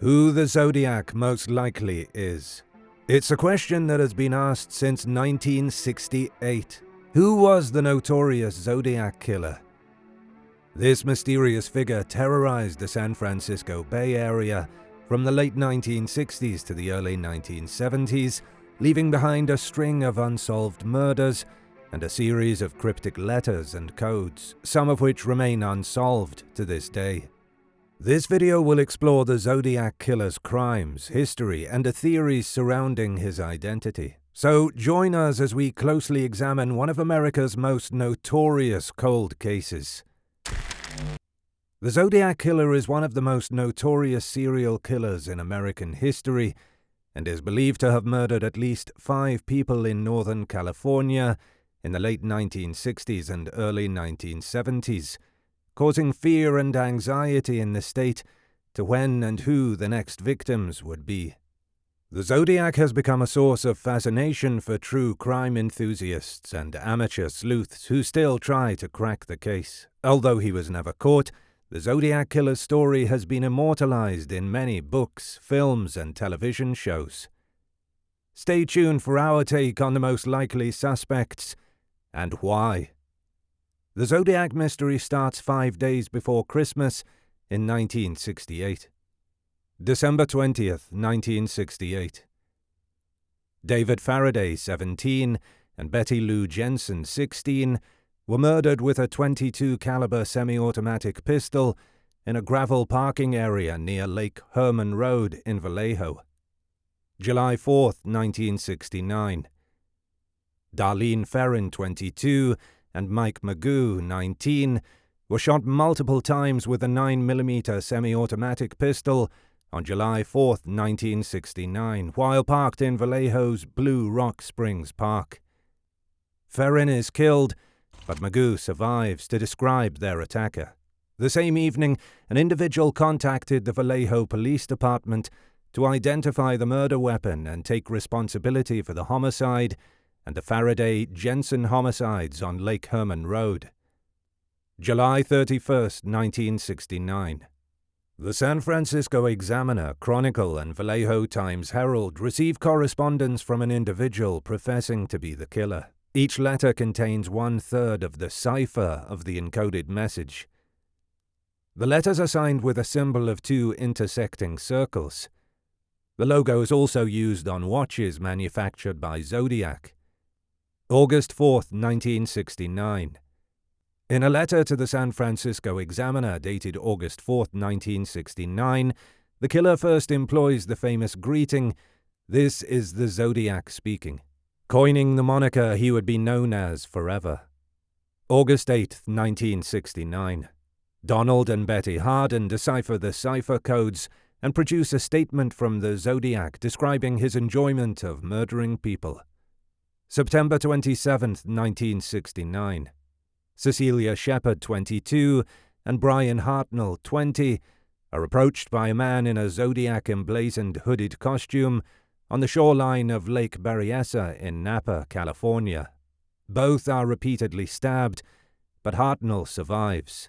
Who the Zodiac most likely is? It's a question that has been asked since 1968. Who was the notorious Zodiac killer? This mysterious figure terrorized the San Francisco Bay Area from the late 1960s to the early 1970s, leaving behind a string of unsolved murders and a series of cryptic letters and codes, some of which remain unsolved to this day. This video will explore the Zodiac killer's crimes, history, and the theories surrounding his identity. So join us as we closely examine one of America's most notorious cold cases. The Zodiac killer is one of the most notorious serial killers in American history and is believed to have murdered at least 5 people in Northern California in the late 1960s and early 1970s. Causing fear and anxiety in the state to when and who the next victims would be. The Zodiac has become a source of fascination for true crime enthusiasts and amateur sleuths who still try to crack the case. Although he was never caught, the Zodiac killer's story has been immortalized in many books, films, and television shows. Stay tuned for our take on the most likely suspects and why. The Zodiac mystery starts 5 days before Christmas in 1968. December 20th, 1968. David Faraday, 17, and Betty Lou Jensen, 16, were murdered with a .22 caliber semi-automatic pistol in a gravel parking area near Lake Herman Road in Vallejo. July 4th, 1969. Darlene Ferrin, 22, and Mike Magoo, 19, were shot multiple times with a 9mm semi-automatic pistol on July 4, 1969, while parked in Vallejo's Blue Rock Springs Park. Ferrin is killed, but Magoo survives to describe their attacker. The same evening, an individual contacted the Vallejo Police Department to identify the murder weapon and take responsibility for the homicide and the Faraday-Jensen homicides on Lake Herman Road. July 31st, 1969. The San Francisco Examiner, Chronicle, and Vallejo Times-Herald receive correspondence from an individual professing to be the killer. Each letter contains 1/3 of the cipher of the encoded message. The letters are signed with a symbol of 2 intersecting circles. The logo is also used on watches manufactured by Zodiac. August 4th, 1969. In a letter to the San Francisco Examiner dated August 4th, 1969, the killer first employs the famous greeting, "This is the Zodiac speaking," coining the moniker he would be known as forever. August 8th, 1969. Donald and Betty Harden decipher the cipher codes and produce a statement from the Zodiac describing his enjoyment of murdering people. September 27th, 1969. Cecilia Shepard, 22, and Brian Hartnell, 20, are approached by a man in a Zodiac-emblazoned hooded costume on the shoreline of Lake Berryessa in Napa, California. Both are repeatedly stabbed, but Hartnell survives.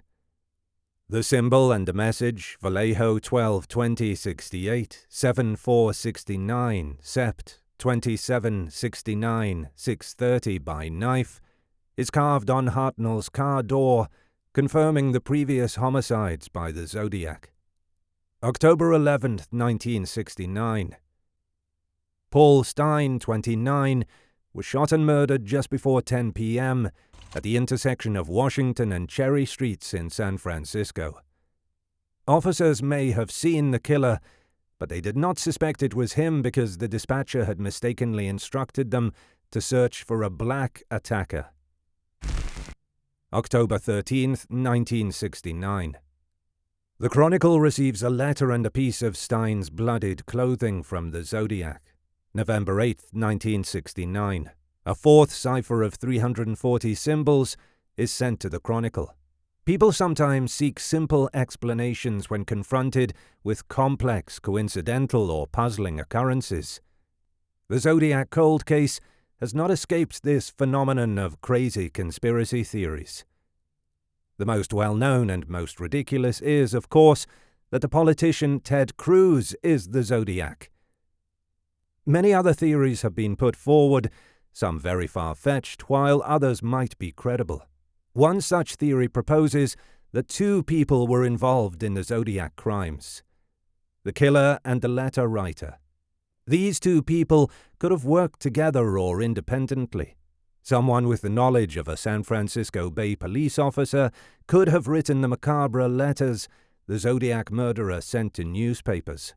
The symbol and the message, Vallejo 12-20-68, 7-4-69, Sept. 27-69-630 by knife, is carved on Hartnell's car door, confirming the previous homicides by the Zodiac. October 11th, 1969. Paul Stein, 29, was shot and murdered just before 10 p.m. at the intersection of Washington and Cherry Streets in San Francisco. Officers may have seen the killer, but they did not suspect it was him because the dispatcher had mistakenly instructed them to search for a black attacker. October 13th, 1969. The Chronicle receives a letter and a piece of Stein's bloodied clothing from the Zodiac. November 8th, 1969. A 4th cipher of 340 symbols is sent to the Chronicle. People sometimes seek simple explanations when confronted with complex, coincidental, or puzzling occurrences. The Zodiac cold case has not escaped this phenomenon of crazy conspiracy theories. The most well-known and most ridiculous is, of course, that the politician Ted Cruz is the Zodiac. Many other theories have been put forward, some very far-fetched, while others might be credible. One such theory proposes that two people were involved in the Zodiac crimes: the killer and the letter writer. These two people could have worked together or independently. Someone with the knowledge of a San Francisco Bay police officer could have written the macabre letters the Zodiac murderer sent to newspapers.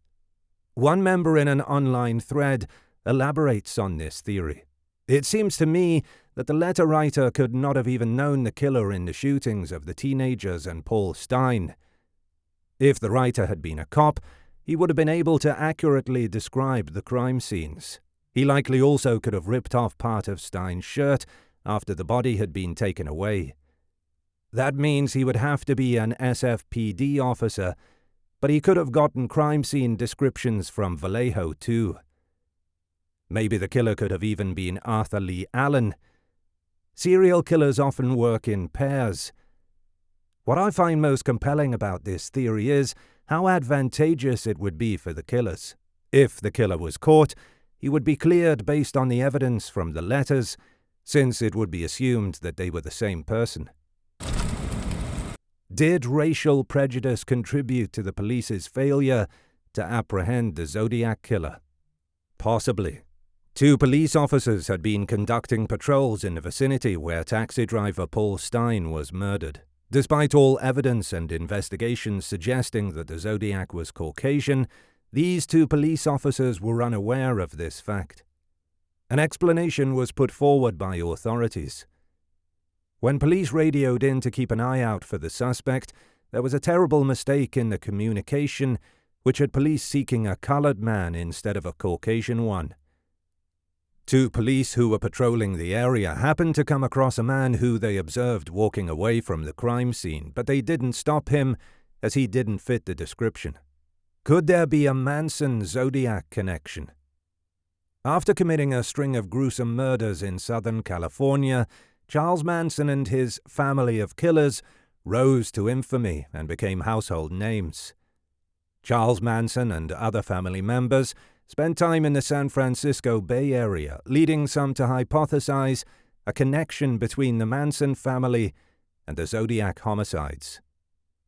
One member in an online thread elaborates on this theory. It seems to me that the letter writer could not have even known the killer in the shootings of the teenagers and Paul Stine. If the writer had been a cop, he would have been able to accurately describe the crime scenes. He likely also could have ripped off part of Stine's shirt after the body had been taken away. That means he would have to be an SFPD officer, but he could have gotten crime scene descriptions from Vallejo too. Maybe the killer could have even been Arthur Lee Allen. Serial killers often work in pairs. What I find most compelling about this theory is how advantageous it would be for the killers. If the killer was caught, he would be cleared based on the evidence from the letters, since it would be assumed that they were the same person. Did racial prejudice contribute to the police's failure to apprehend the Zodiac killer? Possibly. Two police officers had been conducting patrols in the vicinity where taxi driver Paul Stine was murdered. Despite all evidence and investigations suggesting that the Zodiac was Caucasian, these two police officers were unaware of this fact. An explanation was put forward by authorities. When police radioed in to keep an eye out for the suspect, there was a terrible mistake in the communication, which had police seeking a colored man instead of a Caucasian one. Two police who were patrolling the area happened to come across a man who they observed walking away from the crime scene, but they didn't stop him as he didn't fit the description. Could there be a Manson-Zodiac connection? After committing a string of gruesome murders in Southern California, Charles Manson and his family of killers rose to infamy and became household names. Charles Manson and other family members spent time in the San Francisco Bay Area, leading some to hypothesize a connection between the Manson family and the Zodiac homicides.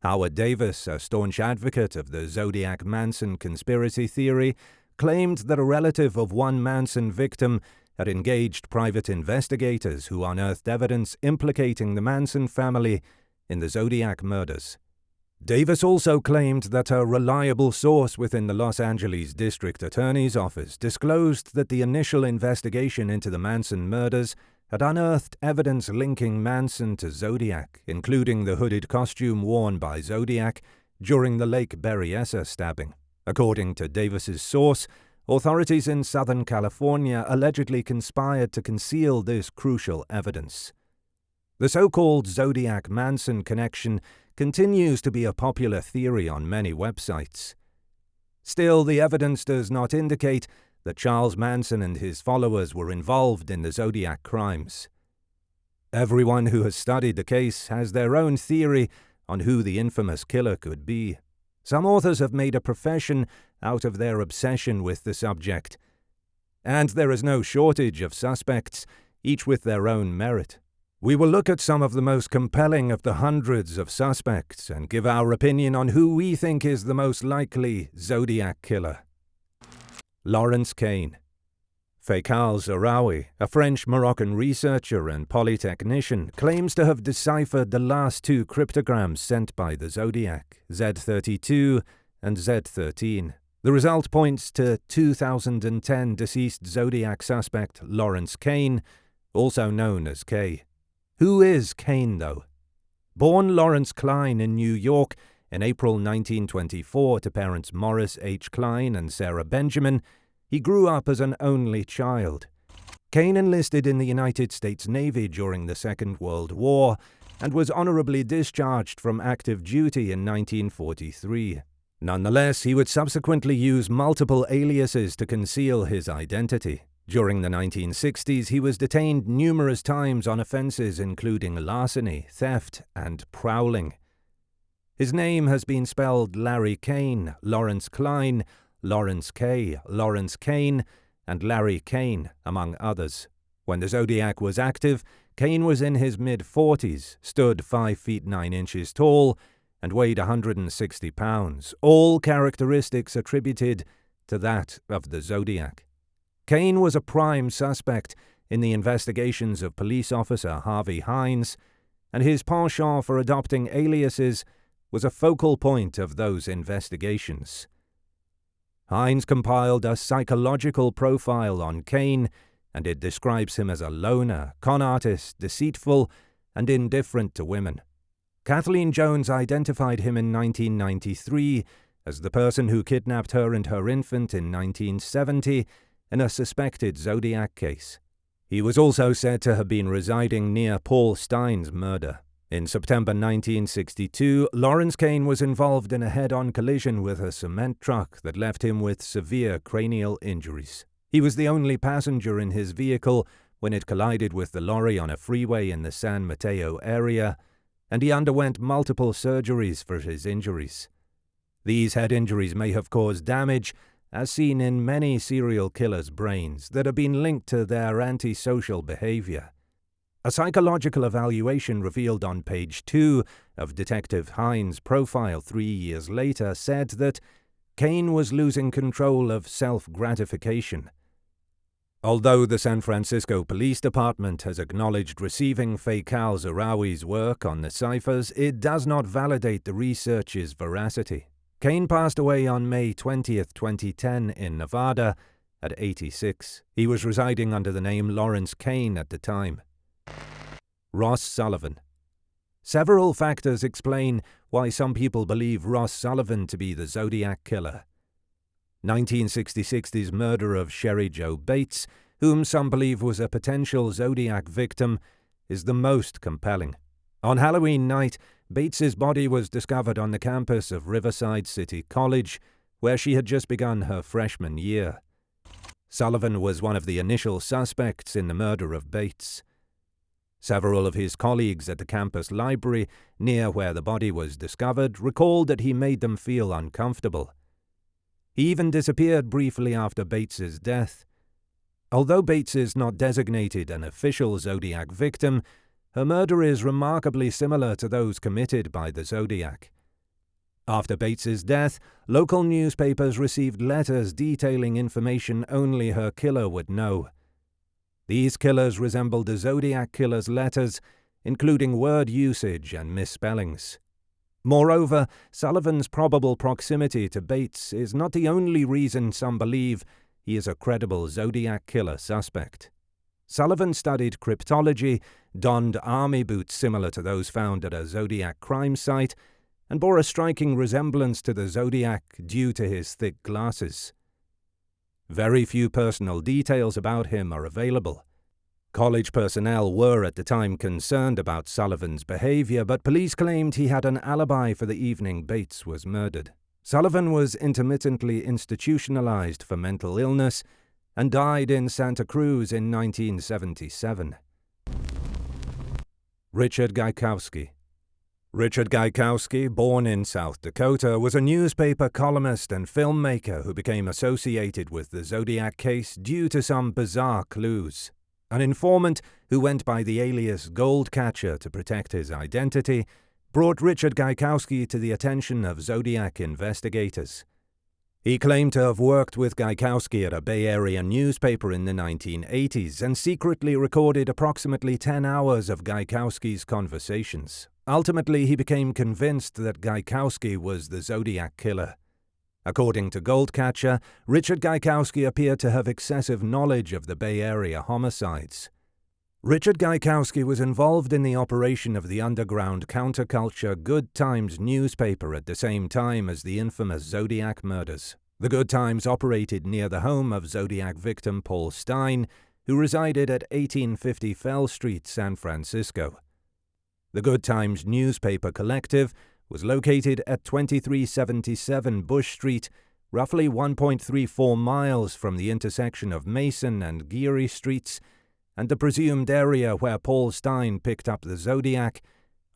Howard Davis, a staunch advocate of the Zodiac-Manson conspiracy theory, claimed that a relative of one Manson victim had engaged private investigators who unearthed evidence implicating the Manson family in the Zodiac murders. Davis also claimed that a reliable source within the Los Angeles District Attorney's Office disclosed that the initial investigation into the Manson murders had unearthed evidence linking Manson to Zodiac, including the hooded costume worn by Zodiac during the Lake Berryessa stabbing. According to Davis's source, authorities in Southern California allegedly conspired to conceal this crucial evidence. The so-called Zodiac-Manson connection continues to be a popular theory on many websites. Still, the evidence does not indicate that Charles Manson and his followers were involved in the Zodiac crimes. Everyone who has studied the case has their own theory on who the infamous killer could be. Some authors have made a profession out of their obsession with the subject, and there is no shortage of suspects, each with their own merit. We will look at some of the most compelling of the hundreds of suspects and give our opinion on who we think is the most likely Zodiac killer. Lawrence Kane. Faikal Zahraoui, a French-Moroccan researcher and polytechnician, claims to have deciphered the last two cryptograms sent by the Zodiac, Z32 and Z13. The result points to 2010 deceased Zodiac suspect Lawrence Kane, also known as K. Who is Kane, though? Born Lawrence Klein in New York in April 1924 to parents Morris H. Klein and Sarah Benjamin, he grew up as an only child. Kane enlisted in the United States Navy during the Second World War and was honorably discharged from active duty in 1943. Nonetheless, he would subsequently use multiple aliases to conceal his identity. During the 1960s, he was detained numerous times on offenses including larceny, theft, and prowling. His name has been spelled Larry Kane, Lawrence Klein, Lawrence K., Lawrence Kane, and Larry Kane, among others. When the Zodiac was active, Kane was in his mid-40s, stood 5 feet 9 inches tall, and weighed 160 pounds, all characteristics attributed to that of the Zodiac. Kane was a prime suspect in the investigations of police officer Harvey Hines, and his penchant for adopting aliases was a focal point of those investigations. Hines compiled a psychological profile on Kane, and it describes him as a loner, con artist, deceitful, and indifferent to women. Kathleen Jones identified him in 1993 as the person who kidnapped her and her infant in 1970 in a suspected Zodiac case. He was also said to have been residing near Paul Stine's murder. In September 1962, Lawrence Kane was involved in a head-on collision with a cement truck that left him with severe cranial injuries. He was the only passenger in his vehicle when it collided with the lorry on a freeway in the San Mateo area, and he underwent multiple surgeries for his injuries. These head injuries may have caused damage, as seen in many serial killers' brains, that have been linked to their antisocial behavior. A psychological evaluation revealed on page 2 of Detective Hines' profile 3 years later said that Kane was losing control of self-gratification. Although the San Francisco Police Department has acknowledged receiving Faikal Zahrawi's work on the ciphers, it does not validate the research's veracity. Kane passed away on May 20, 2010 in Nevada at 86. He was residing under the name Lawrence Kane at the time. Ross Sullivan. Several factors explain why some people believe Ross Sullivan to be the Zodiac killer. 1966's murder of Sherry Jo Bates, whom some believe was a potential Zodiac victim, is the most compelling. On Halloween night, Bates's body was discovered on the campus of Riverside City College, where she had just begun her freshman year. Sullivan was one of the initial suspects in the murder of Bates. Several of his colleagues at the campus library, near where the body was discovered, recalled that he made them feel uncomfortable. He even disappeared briefly after Bates's death. Although Bates is not designated an official Zodiac victim, her murder is remarkably similar to those committed by the Zodiac. After Bates's death, local newspapers received letters detailing information only her killer would know. These killers resembled the Zodiac killer's letters, including word usage and misspellings. Moreover, Sullivan's probable proximity to Bates is not the only reason some believe he is a credible Zodiac killer suspect. Sullivan studied cryptology, donned army boots similar to those found at a Zodiac crime site, and bore a striking resemblance to the Zodiac due to his thick glasses. Very few personal details about him are available. College personnel were at the time concerned about Sullivan's behavior, but police claimed he had an alibi for the evening Bates was murdered. Sullivan was intermittently institutionalized for mental illness and died in Santa Cruz in 1977. Richard Gajkowski. Richard Gajkowski, born in South Dakota, was a newspaper columnist and filmmaker who became associated with the Zodiac case due to some bizarre clues. An informant who went by the alias Goldcatcher to protect his identity brought Richard Gajkowski to the attention of Zodiac investigators. He claimed to have worked with Gajkowski at a Bay Area newspaper in the 1980s and secretly recorded approximately 10 hours of Gajkowski's conversations. Ultimately, he became convinced that Gajkowski was the Zodiac killer. According to Goldcatcher, Richard Gajkowski appeared to have excessive knowledge of the Bay Area homicides. Richard Gajkowski was involved in the operation of the underground counterculture Good Times newspaper at the same time as the infamous Zodiac murders. The Good Times operated near the home of Zodiac victim Paul Stine, who resided at 1850 Fell Street, San Francisco. The Good Times newspaper collective was located at 2377 Bush Street, roughly 1.34 miles from the intersection of Mason and Geary Streets, and the presumed area where Paul Stine picked up the Zodiac,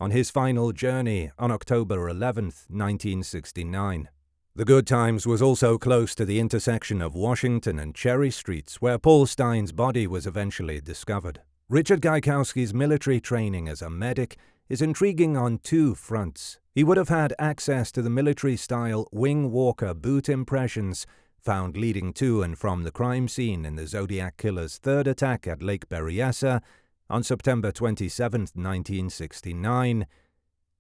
on his final journey on October 11th, 1969. The Good Times was also close to the intersection of Washington and Cherry Streets, where Paul Stine's body was eventually discovered. Richard Gajkowski's military training as a medic is intriguing on two fronts. He would have had access to the military-style wing walker boot impressions found leading to and from the crime scene in the Zodiac killer's third attack at Lake Berryessa on September 27, 1969,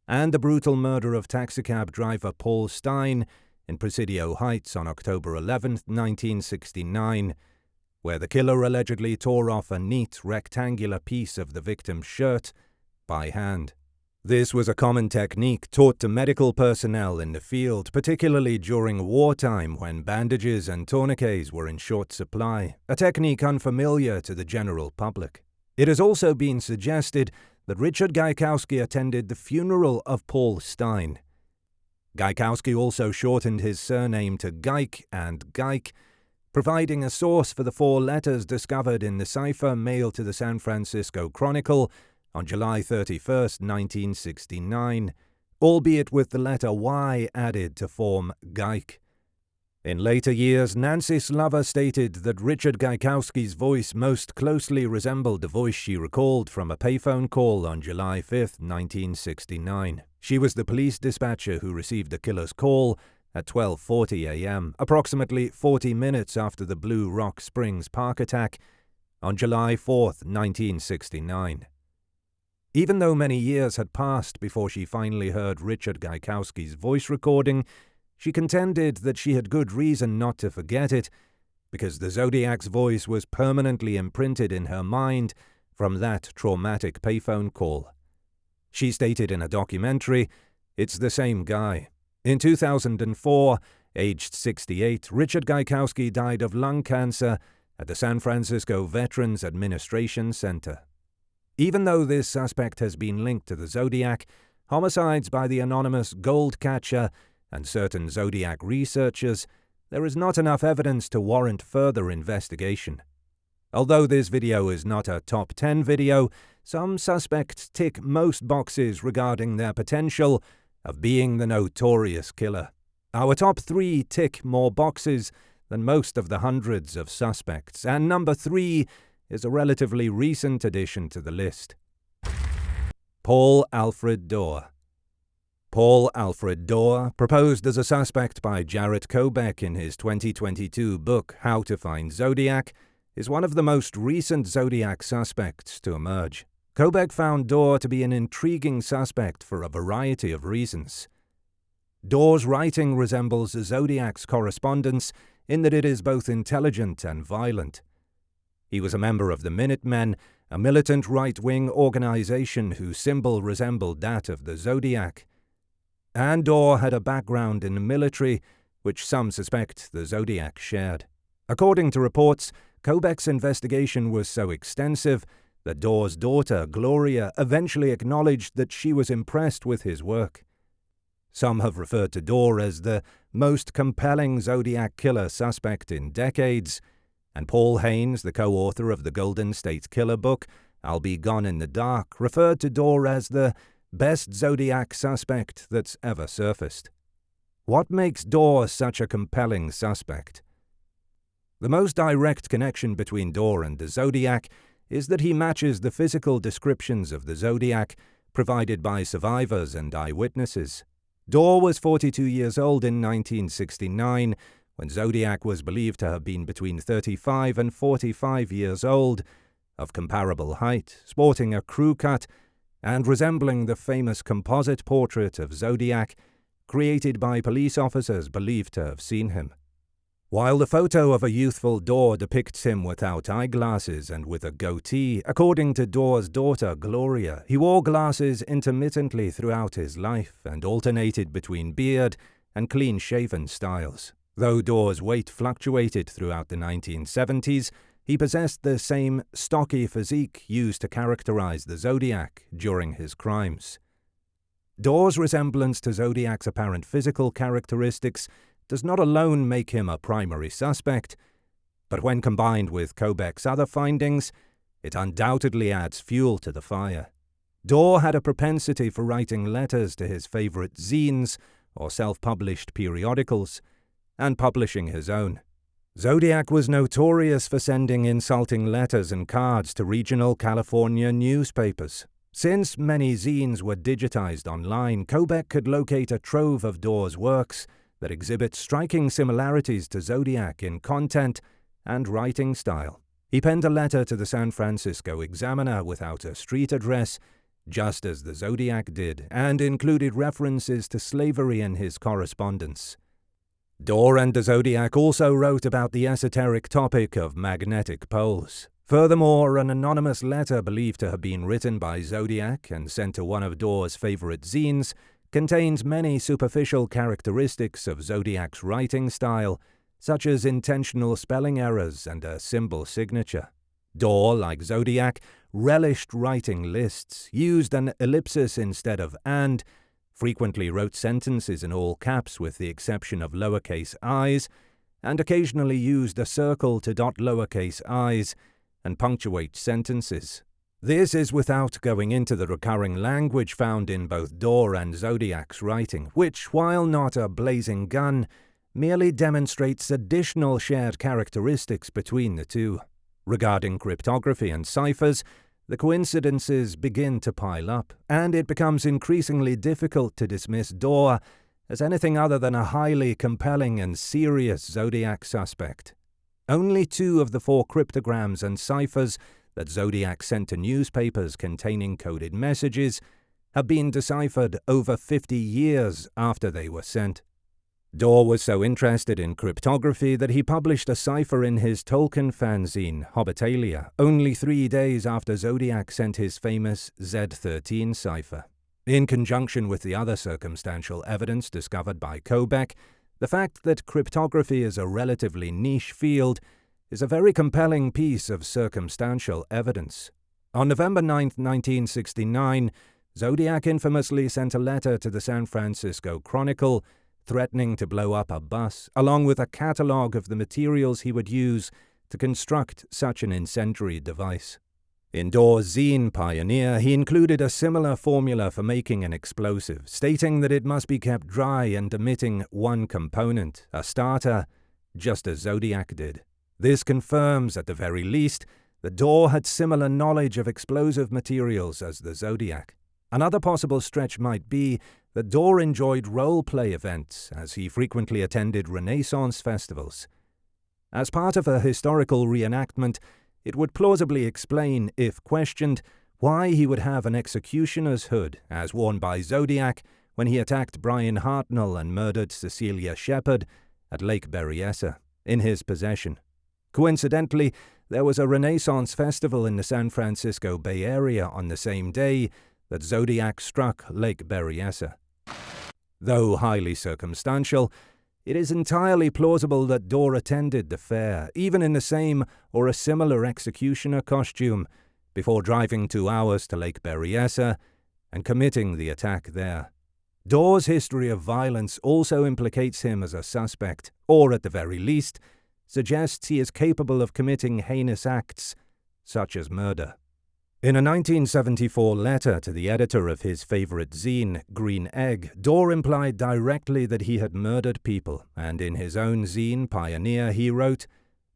and the brutal murder of taxicab driver Paul Stine in Presidio Heights on October 11, 1969, where the killer allegedly tore off a neat rectangular piece of the victim's shirt by hand. This was a common technique taught to medical personnel in the field, particularly during wartime when bandages and tourniquets were in short supply, a technique unfamiliar to the general public. It has also been suggested that Richard Gajkowski attended the funeral of Paul Stine. Gajkowski also shortened his surname to Gajk and Gajk, providing a source for the four letters discovered in the cipher mailed to the San Francisco Chronicle on July 31, 1969, albeit with the letter Y added to form Gajk. In later years, Nancy Slover stated that Richard Gajkowski's voice most closely resembled the voice she recalled from a payphone call on July 5, 1969. She was the police dispatcher who received the killer's call at 12:40 a.m., approximately 40 minutes after the Blue Rock Springs Park attack on July 4, 1969. Even though many years had passed before she finally heard Richard Gajkowski's voice recording, she contended that she had good reason not to forget it, because the Zodiac's voice was permanently imprinted in her mind from that traumatic payphone call. She stated in a documentary, "It's the same guy." In 2004, aged 68, Richard Gajkowski died of lung cancer at the San Francisco Veterans Administration Center. Even though this suspect has been linked to the Zodiac, homicides by the anonymous Gold Catcher and certain Zodiac researchers, there is not enough evidence to warrant further investigation. Although this video is not a top 10 video, some suspects tick most boxes regarding their potential of being the notorious killer. Our top 3 tick more boxes than most of the hundreds of suspects, and number 3 is a relatively recent addition to the list. Paul Alfred Dorr. Paul Alfred Dorr, proposed as a suspect by Jarrett Kobek in his 2022 book How to Find Zodiac, is one of the most recent Zodiac suspects to emerge. Kobek found Dorr to be an intriguing suspect for a variety of reasons. Dorr's writing resembles the Zodiac's correspondence in that it is both intelligent and violent. He was a member of the Minutemen, a militant right-wing organization whose symbol resembled that of the Zodiac. And Dorr had a background in the military, which some suspect the Zodiac shared. According to reports, Kobek's investigation was so extensive that Dorr's daughter, Gloria, eventually acknowledged that she was impressed with his work. Some have referred to Dorr as the most compelling Zodiac killer suspect in decades, and Paul Haynes, the co-author of the Golden State Killer book, I'll Be Gone in the Dark, referred to Dorr as the best Zodiac suspect that's ever surfaced. What makes Dorr such a compelling suspect? The most direct connection between Dorr and the Zodiac is that he matches the physical descriptions of the Zodiac provided by survivors and eyewitnesses. Dorr was 42 years old in 1969, when Zodiac was believed to have been between 35 and 45 years old, of comparable height, sporting a crew cut, and resembling the famous composite portrait of Zodiac created by police officers believed to have seen him. While the photo of a youthful Dorr depicts him without eyeglasses and with a goatee, according to Dorr's daughter Gloria, he wore glasses intermittently throughout his life and alternated between beard and clean-shaven styles. Though Dorr's weight fluctuated throughout the 1970s, he possessed the same stocky physique used to characterize the Zodiac during his crimes. Dorr's resemblance to Zodiac's apparent physical characteristics does not alone make him a primary suspect, but when combined with Kobek's other findings, it undoubtedly adds fuel to the fire. Dorr had a propensity for writing letters to his favorite zines or self-published periodicals, and publishing his own. Zodiac was notorious for sending insulting letters and cards to regional California newspapers. Since many zines were digitized online, Kobek could locate a trove of Dorr's works that exhibit striking similarities to Zodiac in content and writing style. He penned a letter to the San Francisco Examiner without a street address, just as the Zodiac did, and included references to slavery in his correspondence. Dorr and the Zodiac also wrote about the esoteric topic of magnetic poles. Furthermore, an anonymous letter believed to have been written by Zodiac and sent to one of Dorr's favorite zines contains many superficial characteristics of Zodiac's writing style, such as intentional spelling errors and a symbol signature. Dorr, like Zodiac, relished writing lists, used an ellipsis instead of and, frequently wrote sentences in all caps with the exception of lowercase i's, and occasionally used a circle to dot lowercase i's and punctuate sentences. This is without going into the recurring language found in both Dorr and Zodiac's writing, which, while not a blazing gun, merely demonstrates additional shared characteristics between the two. Regarding cryptography and ciphers, the coincidences begin to pile up, and it becomes increasingly difficult to dismiss Dorr as anything other than a highly compelling and serious Zodiac suspect. Only 2 of the 4 cryptograms and ciphers that Zodiac sent to newspapers containing coded messages have been deciphered over 50 years after they were sent. Dorr was so interested in cryptography that he published a cipher in his Tolkien fanzine, Hobbitalia, only 3 days after Zodiac sent his famous Z13 cipher. In conjunction with the other circumstantial evidence discovered by Kobek, the fact that cryptography is a relatively niche field is a very compelling piece of circumstantial evidence. On November 9, 1969, Zodiac infamously sent a letter to the San Francisco Chronicle threatening to blow up a bus, along with a catalogue of the materials he would use to construct such an incendiary device. In Dorr's zine Pioneer, he included a similar formula for making an explosive, stating that it must be kept dry and emitting one component, a starter, just as Zodiac did. This confirms, at the very least, that Dorr had similar knowledge of explosive materials as the Zodiac. Another possible stretch might be that Dorr enjoyed role-play events, as he frequently attended Renaissance festivals. As part of a historical reenactment, it would plausibly explain, if questioned, why he would have an executioner's hood, as worn by Zodiac when he attacked Brian Hartnell and murdered Cecilia Shepard at Lake Berryessa, in his possession. Coincidentally, there was a Renaissance festival in the San Francisco Bay Area on the same day that Zodiac struck Lake Berryessa. Though highly circumstantial, it is entirely plausible that Dorr attended the fair, even in the same or a similar executioner costume, before driving 2 hours to Lake Berryessa and committing the attack there. Dorr's history of violence also implicates him as a suspect, or at the very least, suggests he is capable of committing heinous acts such as murder. In a 1974 letter to the editor of his favorite zine, Green Egg, Dorr implied directly that he had murdered people, and in his own zine, Pioneer, he wrote,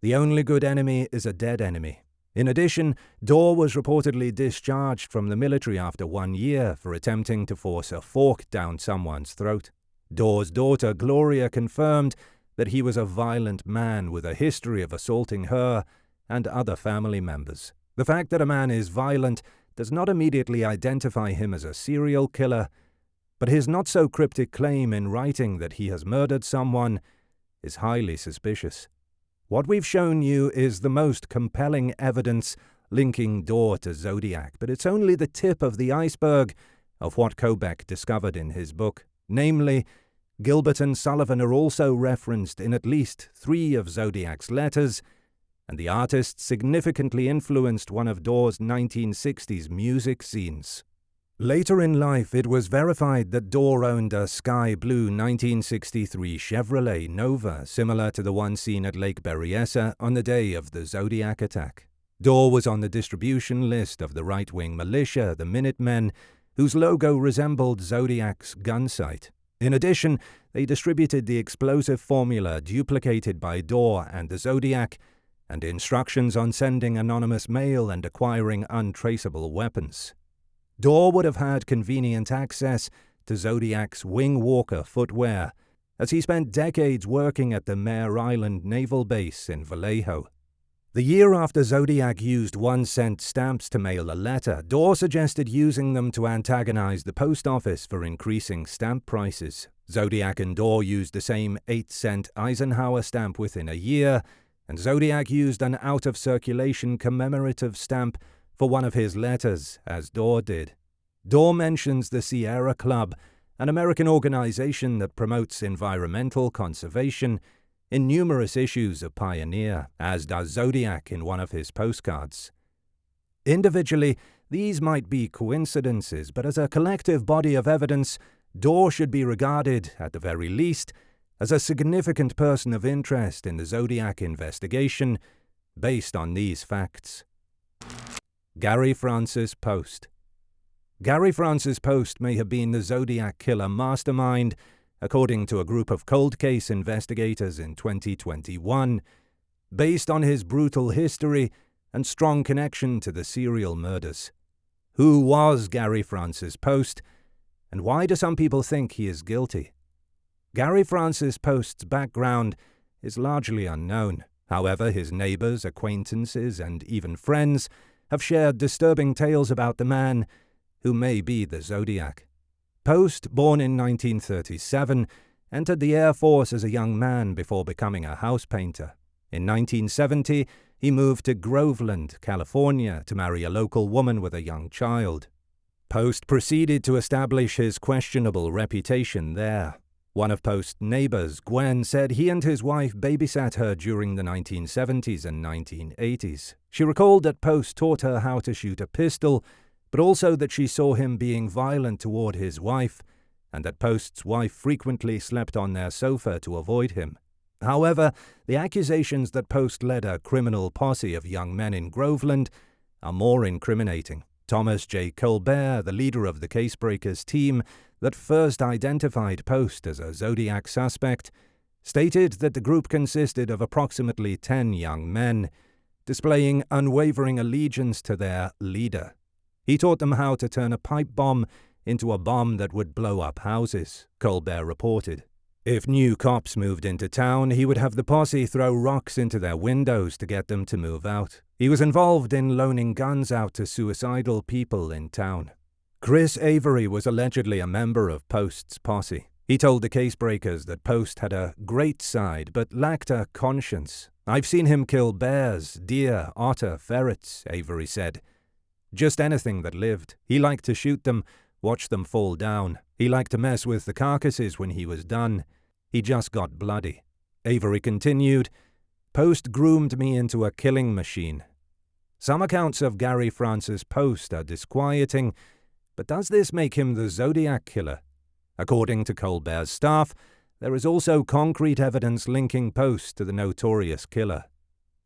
"The only good enemy is a dead enemy." In addition, Dorr was reportedly discharged from the military after 1 year for attempting to force a fork down someone's throat. Dorr's daughter, Gloria, confirmed that he was a violent man with a history of assaulting her and other family members. The fact that a man is violent does not immediately identify him as a serial killer, but his not-so-cryptic claim in writing that he has murdered someone is highly suspicious. What we've shown you is the most compelling evidence linking Dorr to Zodiac, but it's only the tip of the iceberg of what Kobek discovered in his book. Namely, Gilbert and Sullivan are also referenced in at least 3 of Zodiac's letters, and the artist significantly influenced one of Dorr's 1960s music scenes. Later in life, it was verified that Dorr owned a sky blue 1963 Chevrolet Nova, similar to the one seen at Lake Berryessa on the day of the Zodiac attack. Dorr was on the distribution list of the right-wing militia, the Minutemen, whose logo resembled Zodiac's gun sight. In addition, they distributed the explosive formula duplicated by Dorr and the Zodiac, and instructions on sending anonymous mail and acquiring untraceable weapons. Dorr would have had convenient access to Zodiac's Wing Walker footwear, as he spent decades working at the Mare Island Naval Base in Vallejo. The year after Zodiac used 1-cent stamps to mail a letter, Dorr suggested using them to antagonize the post office for increasing stamp prices. Zodiac and Dorr used the same 8-cent Eisenhower stamp within a year, and Zodiac used an out-of-circulation commemorative stamp for one of his letters, as Dorr did. Dorr mentions the Sierra Club, an American organization that promotes environmental conservation, in numerous issues of Pioneer, as does Zodiac in one of his postcards. Individually, these might be coincidences, but as a collective body of evidence, Dorr should be regarded, at the very least, as a significant person of interest in the Zodiac investigation, based on these facts. Gary Francis Post. Gary Francis Post may have been the Zodiac killer mastermind, according to a group of cold case investigators in 2021, based on his brutal history and strong connection to the serial murders. Who was Gary Francis Post, and why do some people think he is guilty? Gary Francis Post's background is largely unknown. However, his neighbors, acquaintances, and even friends have shared disturbing tales about the man who may be the Zodiac. Post, born in 1937, entered the Air Force as a young man before becoming a house painter. In 1970, he moved to Groveland, California, to marry a local woman with a young child. Post proceeded to establish his questionable reputation there. One of Post's neighbors, Gwen, said he and his wife babysat her during the 1970s and 1980s. She recalled that Post taught her how to shoot a pistol, but also that she saw him being violent toward his wife, and that Post's wife frequently slept on their sofa to avoid him. However, the accusations that Post led a criminal posse of young men in Groveland are more incriminating. Thomas J. Colbert, the leader of the Casebreakers team that first identified Post as a Zodiac suspect, stated that the group consisted of approximately 10 young men, displaying unwavering allegiance to their leader. He taught them how to turn a pipe bomb into a bomb that would blow up houses, Colbert reported. If new cops moved into town, he would have the posse throw rocks into their windows to get them to move out. He was involved in loaning guns out to suicidal people in town. Chris Avery was allegedly a member of Post's posse. He told the Casebreakers that Post had a great side but lacked a conscience. "I've seen him kill bears, deer, otter, ferrets," Avery said. "Just anything that lived. He liked to shoot them, watch them fall down. He liked to mess with the carcasses when he was done. He just got bloody." Avery continued, "Post groomed me into a killing machine." Some accounts of Gary Francis Post are disquieting, but does this make him the Zodiac killer? According to Colbert's staff, there is also concrete evidence linking Post to the notorious killer.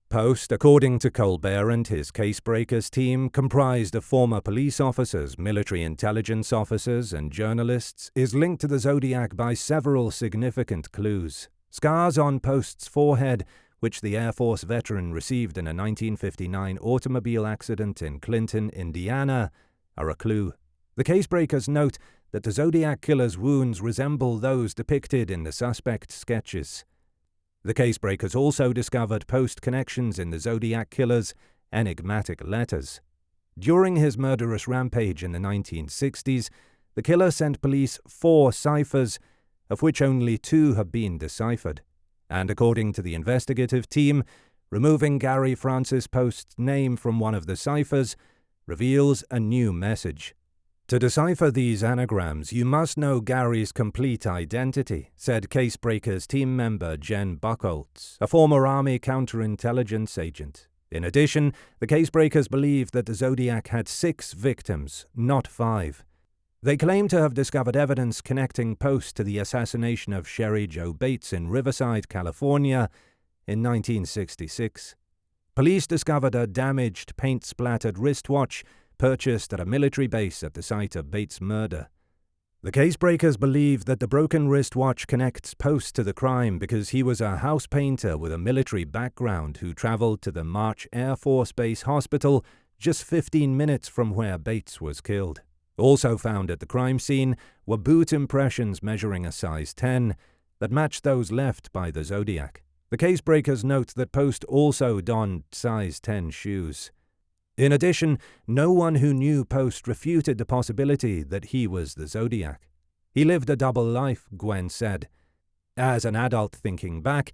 Post, according to Colbert and his Casebreakers team, comprised of former police officers, military intelligence officers, and journalists, is linked to the Zodiac by several significant clues. Scars on Post's forehead, which the Air Force veteran received in a 1959 automobile accident in Clinton, Indiana, are a clue. The Casebreakers note that the Zodiac killer's wounds resemble those depicted in the suspect sketches. The Casebreakers also discovered Post connections in the Zodiac killer's enigmatic letters. During his murderous rampage in the 1960s, the killer sent police 4 ciphers, of which only 2 have been deciphered. And according to the investigative team, removing Gary Francis Post's name from one of the ciphers reveals a new message. "To decipher these anagrams, you must know Gary's complete identity," said Casebreakers team member Jen Buchholz, a former Army counterintelligence agent. In addition, the Casebreakers believe that the Zodiac had 6 victims, not 5. They claim to have discovered evidence connecting Post to the assassination of Sherry Jo Bates in Riverside, California, in 1966. Police discovered a damaged, paint-splattered wristwatch purchased at a military base at the site of Bates' murder. The case-breakers believe that the broken wristwatch connects Post to the crime because he was a house painter with a military background who traveled to the March Air Force Base Hospital just 15 minutes from where Bates was killed. Also found at the crime scene were boot impressions measuring a size 10 that matched those left by the Zodiac. The case-breakers note that Post also donned size 10 shoes. In addition, no one who knew Post refuted the possibility that he was the Zodiac. He lived a double life, Gwen said. As an adult thinking back,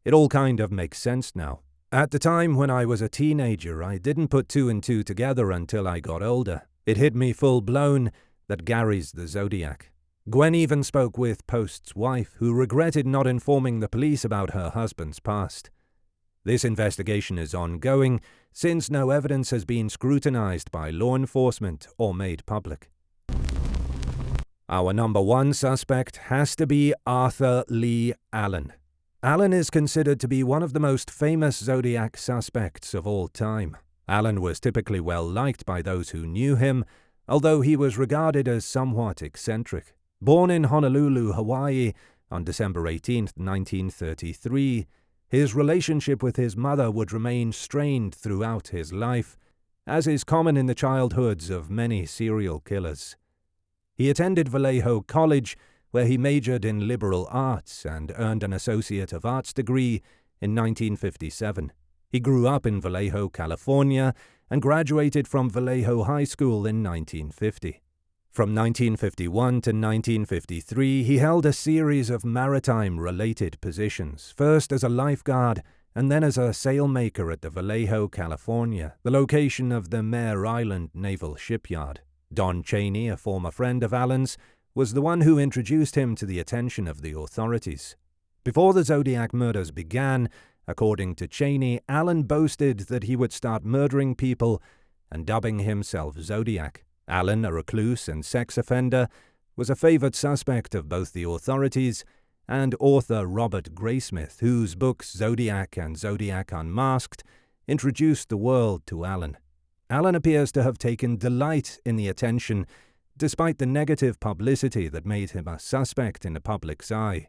it all kind of makes sense now. At the time when I was a teenager, I didn't put two and two together until I got older. It hit me full-blown that Gary's the Zodiac. Gwen even spoke with Post's wife, who regretted not informing the police about her husband's past. This investigation is ongoing, since no evidence has been scrutinized by law enforcement or made public. Our number one suspect has to be Arthur Lee Allen. Allen is considered to be one of the most famous Zodiac suspects of all time. Allen was typically well-liked by those who knew him, although he was regarded as somewhat eccentric. Born in Honolulu, Hawaii, on December 18, 1933, his relationship with his mother would remain strained throughout his life, as is common in the childhoods of many serial killers. He attended Vallejo College, where he majored in liberal arts and earned an Associate of Arts degree in 1957. He grew up in Vallejo, California, and graduated from Vallejo High School in 1950. From 1951 to 1953, he held a series of maritime-related positions, first as a lifeguard and then as a sailmaker at the Vallejo, California, the location of the Mare Island Naval Shipyard. Don Cheney, a former friend of Allen's, was the one who introduced him to the attention of the authorities. Before the Zodiac murders began, according to Cheney, Allen boasted that he would start murdering people and dubbing himself Zodiac. Allen, a recluse and sex offender, was a favored suspect of both the authorities and author Robert Graysmith, whose books Zodiac and Zodiac Unmasked introduced the world to Allen. Allen appears to have taken delight in the attention, despite the negative publicity that made him a suspect in the public's eye.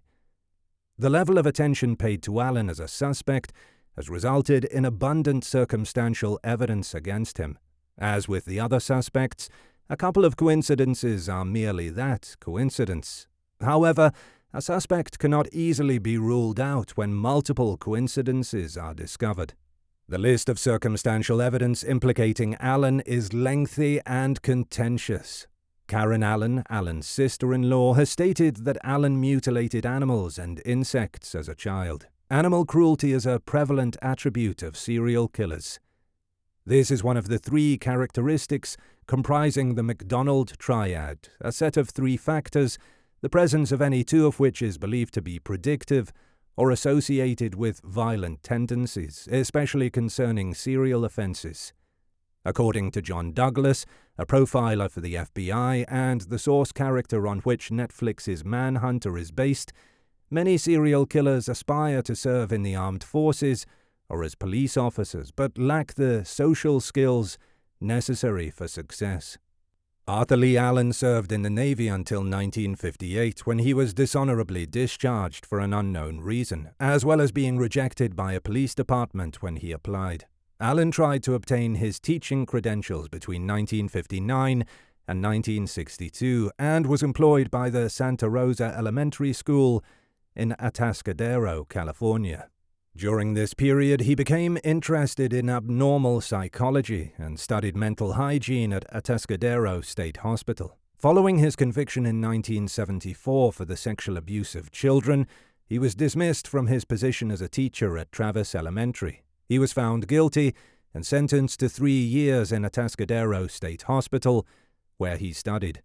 The level of attention paid to Allen as a suspect has resulted in abundant circumstantial evidence against him. As with the other suspects, a couple of coincidences are merely that, coincidence. However, a suspect cannot easily be ruled out when multiple coincidences are discovered. The list of circumstantial evidence implicating Allen is lengthy and contentious. Karen Allen, Allen's sister-in-law, has stated that Allen mutilated animals and insects as a child. Animal cruelty is a prevalent attribute of serial killers. This is one of the three characteristics comprising the McDonald triad, a set of three factors, the presence of any two of which is believed to be predictive or associated with violent tendencies, especially concerning serial offenses. According to John Douglas, a profiler for the FBI and the source character on which Netflix's Manhunter is based, many serial killers aspire to serve in the armed forces or as police officers, but lack the social skills necessary for success. Arthur Lee Allen served in the Navy until 1958, when he was dishonorably discharged for an unknown reason, as well as being rejected by a police department when he applied. Allen tried to obtain his teaching credentials between 1959 and 1962 and was employed by the Santa Rosa Elementary School in Atascadero, California. During this period, he became interested in abnormal psychology and studied mental hygiene at Atascadero State Hospital. Following his conviction in 1974 for the sexual abuse of children, he was dismissed from his position as a teacher at Travis Elementary. He was found guilty and sentenced to 3 years in Atascadero State Hospital, where he studied.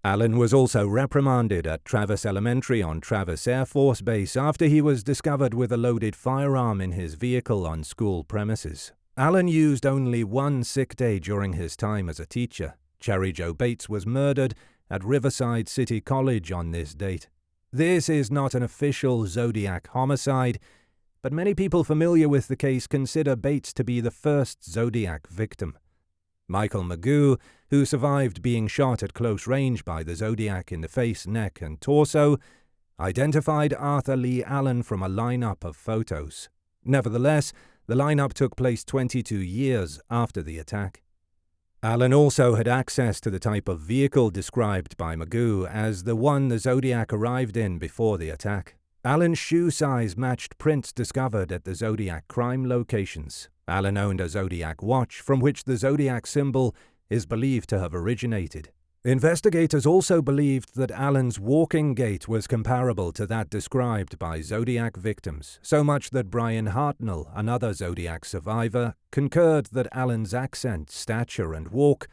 Allen was also reprimanded at Travis Elementary on Travis Air Force Base after he was discovered with a loaded firearm in his vehicle on school premises. Allen used only one sick day during his time as a teacher. Cherry Jo Bates was murdered at Riverside City College on this date. This is not an official Zodiac homicide, but many people familiar with the case consider Bates to be the first Zodiac victim. Michael Magoo, who survived being shot at close range by the Zodiac in the face, neck, and torso, identified Arthur Lee Allen from a lineup of photos. Nevertheless, the lineup took place 22 years after the attack. Allen also had access to the type of vehicle described by Magoo as the one the Zodiac arrived in before the attack. Allen's shoe size matched prints discovered at the Zodiac crime locations. Allen owned a Zodiac watch from which the Zodiac symbol is believed to have originated. Investigators also believed that Allen's walking gait was comparable to that described by Zodiac victims, so much that Brian Hartnell, another Zodiac survivor, concurred that Allen's accent, stature, and walk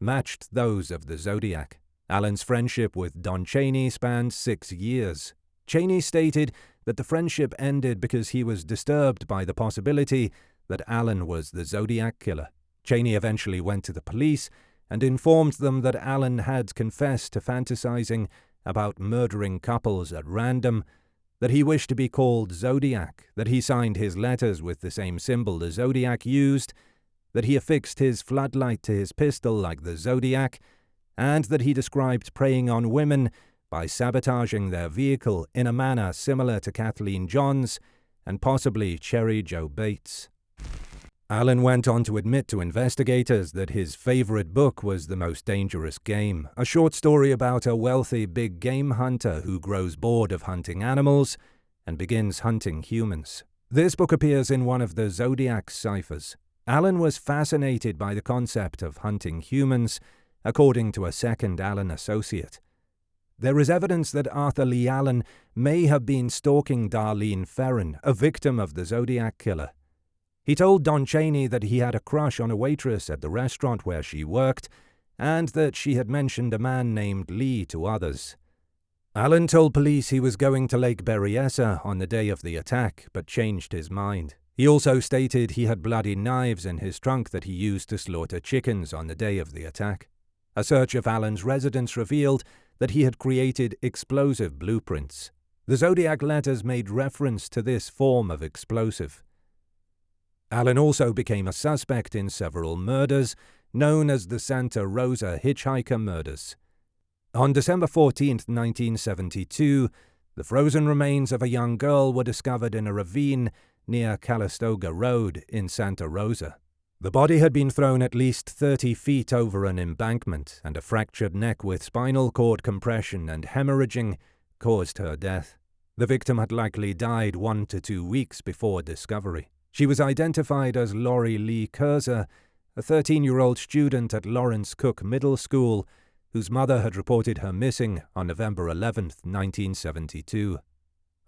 matched those of the Zodiac. Allen's friendship with Don Chaney spanned 6 years. Chaney stated that the friendship ended because he was disturbed by the possibility that Allen was the Zodiac killer. Chaney eventually went to the police and informed them that Allen had confessed to fantasizing about murdering couples at random, that he wished to be called Zodiac, that he signed his letters with the same symbol the Zodiac used, that he affixed his floodlight to his pistol like the Zodiac, and that he described preying on women by sabotaging their vehicle in a manner similar to Kathleen Johns and possibly Cherry Joe Bates. Allen went on to admit to investigators that his favorite book was The Most Dangerous Game, a short story about a wealthy big game hunter who grows bored of hunting animals and begins hunting humans. This book appears in one of the Zodiac ciphers. Allen was fascinated by the concept of hunting humans, according to a second Allen associate. There is evidence that Arthur Lee Allen may have been stalking Darlene Ferrin, a victim of the Zodiac killer. He told Don Chaney that he had a crush on a waitress at the restaurant where she worked, and that she had mentioned a man named Lee to others. Allen told police he was going to Lake Berryessa on the day of the attack, but changed his mind. He also stated he had bloody knives in his trunk that he used to slaughter chickens on the day of the attack. A search of Allen's residence revealed that he had created explosive blueprints. The Zodiac letters made reference to this form of explosive. Allen also became a suspect in several murders, known as the Santa Rosa hitchhiker murders. On December 14, 1972, the frozen remains of a young girl were discovered in a ravine near Calistoga Road in Santa Rosa. The body had been thrown at least 30 feet over an embankment, and a fractured neck with spinal cord compression and hemorrhaging caused her death. The victim had likely died 1 to 2 weeks before discovery. She was identified as Lori Lee Kurzer, a 13-year-old student at Lawrence Cook Middle School, whose mother had reported her missing on November 11, 1972.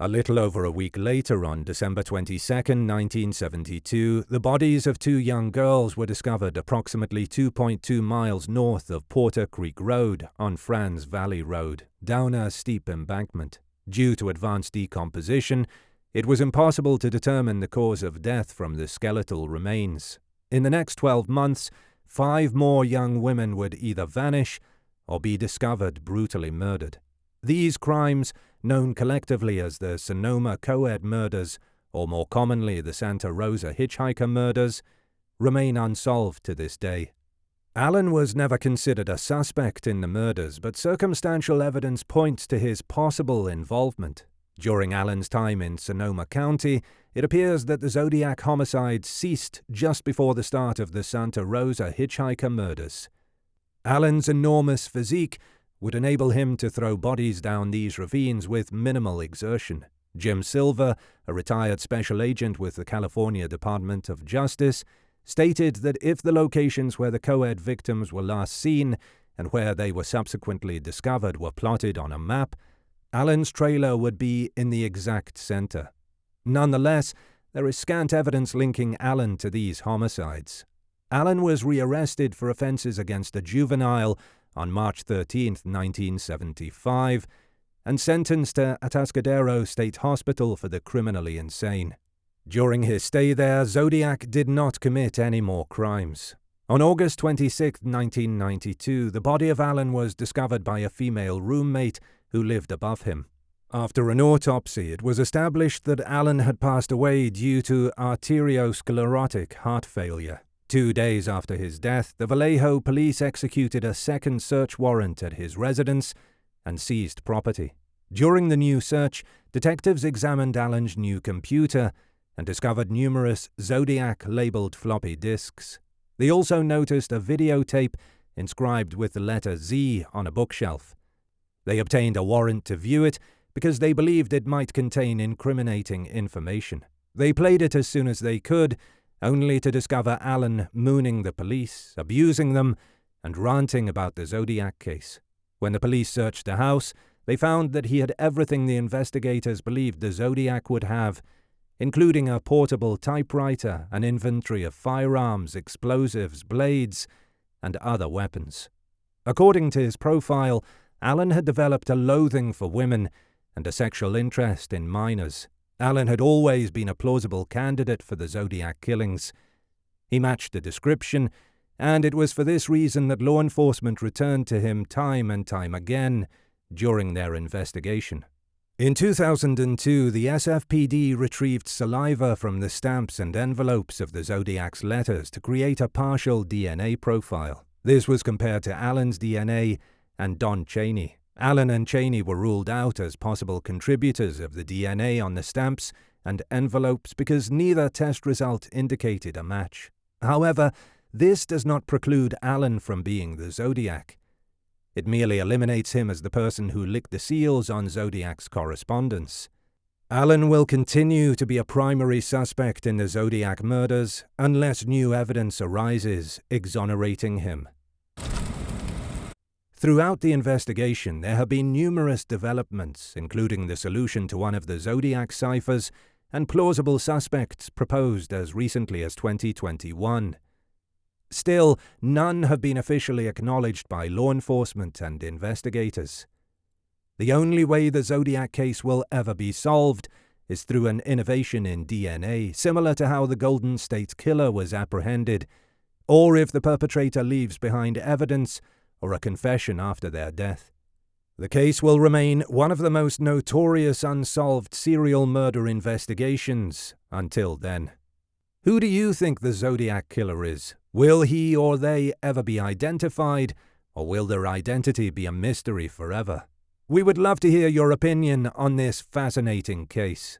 A little over a week later, on December 22, 1972, the bodies of 2 young girls were discovered approximately 2.2 miles north of Porter Creek Road on Franz Valley Road, down a steep embankment. Due to advanced decomposition, it was impossible to determine the cause of death from the skeletal remains. In the next 12 months, 5 more young women would either vanish or be discovered brutally murdered. These crimes, known collectively as the Sonoma Co-ed murders, or more commonly the Santa Rosa hitchhiker murders, remain unsolved to this day. Allen was never considered a suspect in the murders, but circumstantial evidence points to his possible involvement. During Allen's time in Sonoma County, it appears that the Zodiac homicides ceased just before the start of the Santa Rosa hitchhiker murders. Allen's enormous physique would enable him to throw bodies down these ravines with minimal exertion. Jim Silver, a retired special agent with the California Department of Justice, stated that if the locations where the co-ed victims were last seen and where they were subsequently discovered were plotted on a map, Allen's trailer would be in the exact center. Nonetheless, there is scant evidence linking Allen to these homicides. Allen was rearrested for offenses against a juvenile on March 13, 1975, and sentenced to Atascadero State Hospital for the criminally insane. During his stay there, Zodiac did not commit any more crimes. On August 26, 1992, the body of Allen was discovered by a female roommate who lived above him. After an autopsy, it was established that Allen had passed away due to arteriosclerotic heart failure. 2 days after his death, the Vallejo police executed a second search warrant at his residence and seized property. During the new search, detectives examined Allen's new computer and discovered numerous Zodiac-labeled floppy disks. They also noticed a videotape inscribed with the letter Z on a bookshelf. They obtained a warrant to view it because they believed it might contain incriminating information. They played it as soon as they could, only to discover Allen mooning the police, abusing them, and ranting about the Zodiac case. When the police searched the house, they found that he had everything the investigators believed the Zodiac would have, including a portable typewriter, an inventory of firearms, explosives, blades, and other weapons. According to his profile, Allen had developed a loathing for women and a sexual interest in minors. Allen had always been a plausible candidate for the Zodiac killings. He matched the description, and it was for this reason that law enforcement returned to him time and time again during their investigation. In 2002, the SFPD retrieved saliva from the stamps and envelopes of the Zodiac's letters to create a partial DNA profile. This was compared to Allen's DNA and Don Chaney. Allen and Chaney were ruled out as possible contributors of the DNA on the stamps and envelopes because neither test result indicated a match. However, this does not preclude Allen from being the Zodiac. It merely eliminates him as the person who licked the seals on Zodiac's correspondence. Allen will continue to be a primary suspect in the Zodiac murders unless new evidence arises exonerating him. Throughout the investigation, there have been numerous developments, including the solution to one of the Zodiac ciphers and plausible suspects proposed as recently as 2021. Still, none have been officially acknowledged by law enforcement and investigators. The only way the Zodiac case will ever be solved is through an innovation in DNA, similar to how the Golden State Killer was apprehended, or if the perpetrator leaves behind evidence or a confession after their death. The case will remain one of the most notorious unsolved serial murder investigations until then. Who do you think the Zodiac Killer is? Will he or they ever be identified, or will their identity be a mystery forever? We would love to hear your opinion on this fascinating case.